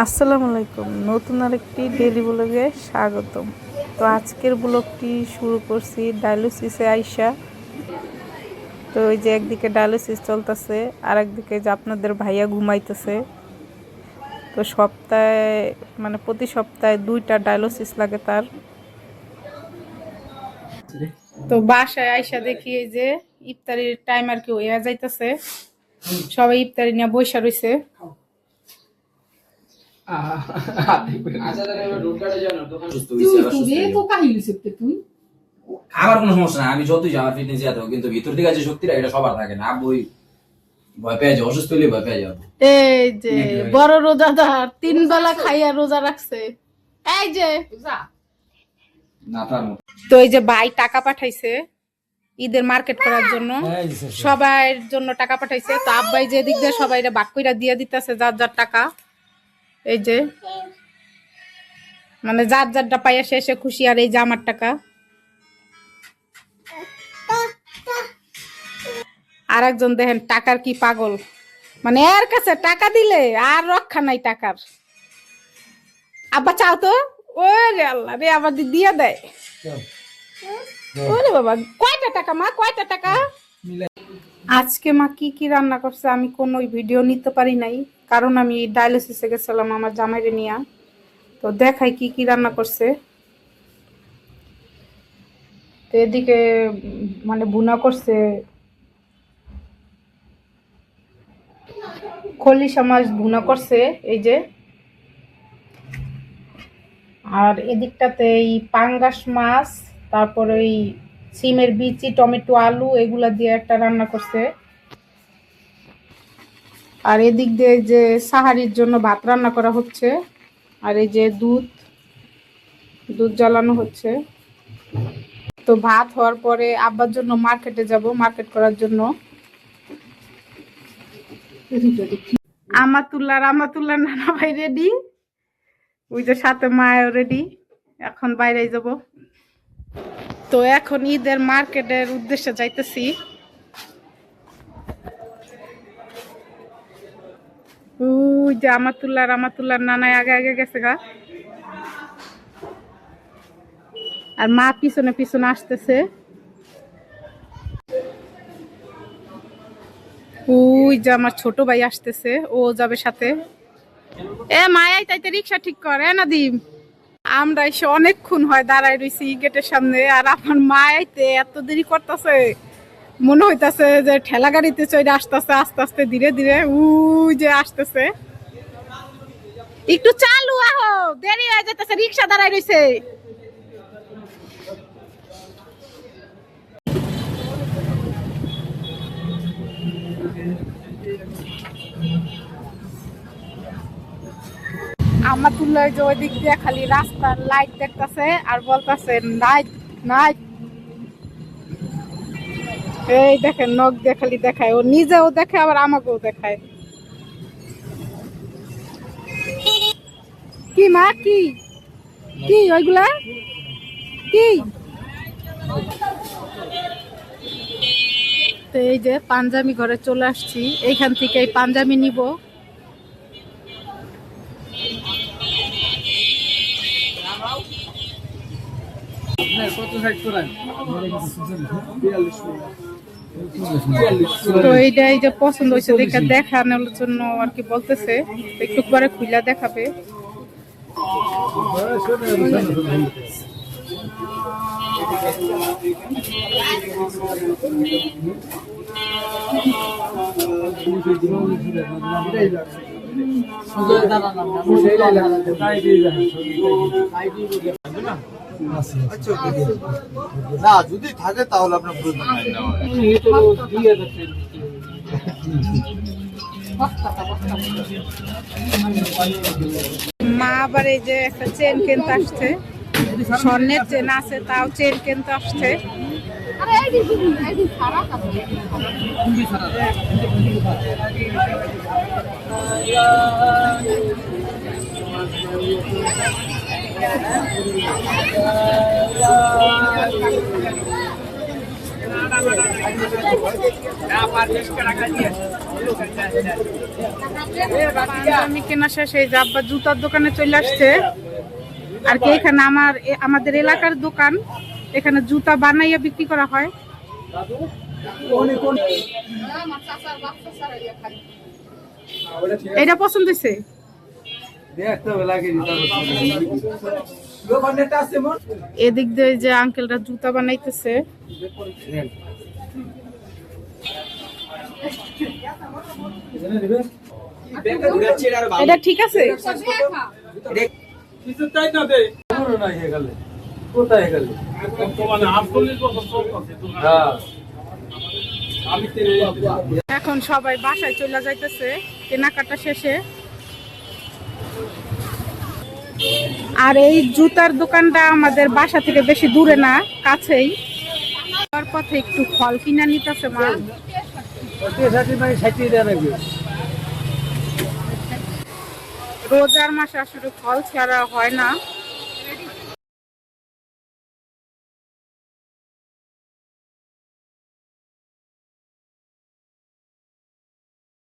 আসসালামু আলাইকুম, নতুন আরেকটি ডেইলি ব্লগে স্বাগতম। তো আজকের ব্লগটি শুরু করছি ডায়ালিসিসে আইসা। তো ওই যে একদিকে ডায়ালিসিস চলতেছে আর একদিকে যে আপনাদের ভাইয়া ঘুমাইতেছে। তো সপ্তাহে প্রতি সপ্তাহে 2টা ডায়ালিসিস লাগে তার। তো বাসায় আইসা দেখি এই যে ইফতারির টাইম আর কি হইয়া যাইতেছে, সবাই ইফতারি নিয়ে বসে রয়েছে। আমার কোনো সমস্যা না, আমি যতই আমার ফিটনেস যাতে হোক, কিন্তু ভিতর থেকে যে শক্তিটা এটা সবার থাকে না। বই ভয় পেয়ে যাও, অসুস্থ হলে ভয় পেয়ে যাও। এই যে বড় রোজাদার 3 বেলা খাইয়া রোজা রাখছে। এই যে না তার মতো। তো এই যে ভাই টাকা পাঠাইছে ঈদের মার্কেট করার জন্য, সবার জন্য টাকা পাঠাইছে। তো আব্বাই যে দিক দিয়ে সবাই ভাগ কইরা দিয়ে দিতেছে যার যার টাকা। এই যে যার যারটা পাইয়া শেষে খুশি। আর এই যে আমার টাকা। আর একজন দেখেন টাকার কি পাগল, এর কাছে টাকা দিলে আর রক্ষা নাই টাকার। আব্বা চাও তো, ওরে আল্লাহ রে, আবার দিয়ে দেয়। ওরে বাবা, কয়টা টাকা মা, কয়টা টাকা? আজকে মা কি কি রান্না করছে আমি কোনো ভিডিও নিতে পারি নাই, কারণ আমি ডায়ালিসিসে গেছিলাম আমার জামাইরে নিয়া। তো দেখাই কি কি রান্না করছে। তো এদিকে ভুনা করছে খলিশা মাছ, ভুনা করছে এই যে। আর এদিকটাতে এই পাঙ্গাস মাছ, তারপর ওই সিমের বিচি, টমেটো, আলু এগুলা দিয়ে একটা রান্না করছে। আর এদিক দিয়ে যে সাহারির জন্য ভাত রান্না করা হচ্ছে। আর এই যে দুধ জ্বালানো হচ্ছে। তো ভাত হওয়ার পরে আব্বার জন্য মার্কেটে যাব, মার্কেট করার জন্য। আমাতুল্লাহ নানা ভাই রেডি, ওই যে সাথে মায়ও রেডি। এখন বাইরে যাব। তো এখন ঈদের মার্কেটের উদ্দেশ্যে যাইতেছি। ওই যে আমাতুল্লাহ নানায় আগে আগে গেছে গা, আর মা পিছনে পিছনে আসতেছে। ওই যে আমার ছোট ভাই আসতেছে, ও যাবে সাথে। মায়াই তাইতে রিক্সা ঠিক করে না দিম। আমরা এসে অনেকক্ষণ হয় দাঁড়াই রয়েছি গেটের সামনে, আর আমার মায়াইতে এত দেরি করতেছে, মনে হইতাছে যে ঠেলা গাড়িতে চড়ে আসতেছে আস্তে আস্তে ধীরে ধীরে। উই যে আসতেছে, একটু চালু আহো, দেরি হয়ে যেতেছে, রিক্সা দাঁড়াই রয়েছে। আমাতুল্লাহ যে ওই দিক দিয়ে খালি রাস্তার লাইট দেখতেছে আর বলতেছে নাইট নাইট। এই দেখেন নখ দিয়ে খালি দেখায়, ও নিজেও দেখে আবার আমাকেও দেখায়। কি মা, কি কি ওইগুলা কি? তো এই যে পাঞ্জাবি ঘরে চলে আসছি, এইখান থেকে এই পাঞ্জাবি নিব। তো এইটা এই যে পছন্দ হয়েছে দেখে দেখানোর জন্য আর কি বলতেছে, একটু পরে খুলে দেখাবে। না যদি থাকে তাহলে আপনার মা আবার এই যে একটা চেন কিনতে আসছে, স্বর্ণের চেন আছে তাও চেন কিনতে আসছে। পাঞ্জাবি কেনা শেষ, এই যে আব্বা জুতার দোকানে চলে আসছে। আর কি এখানে আমাদের এলাকার দোকান, এখানে জুতা বানাইয়া বিক্রি করা হয়। এটা পছন্দ হয়েছে? এদিক দিয়ে যে আঙ্কেলরা জুতা বানাইতেছে। এটা ঠিক আছে? এখন সবাই বাসায় চলে যাইতেছে কেনাকাটা শেষে। আর এই জুতার দোকানটা আমাদের বাসা থেকে বেশি দূরে না, কাছেই। তার পথে একটু ফল কিনা নিতেছে মা। রোজার মাসে আসলে ফল ছাড়া হয় না।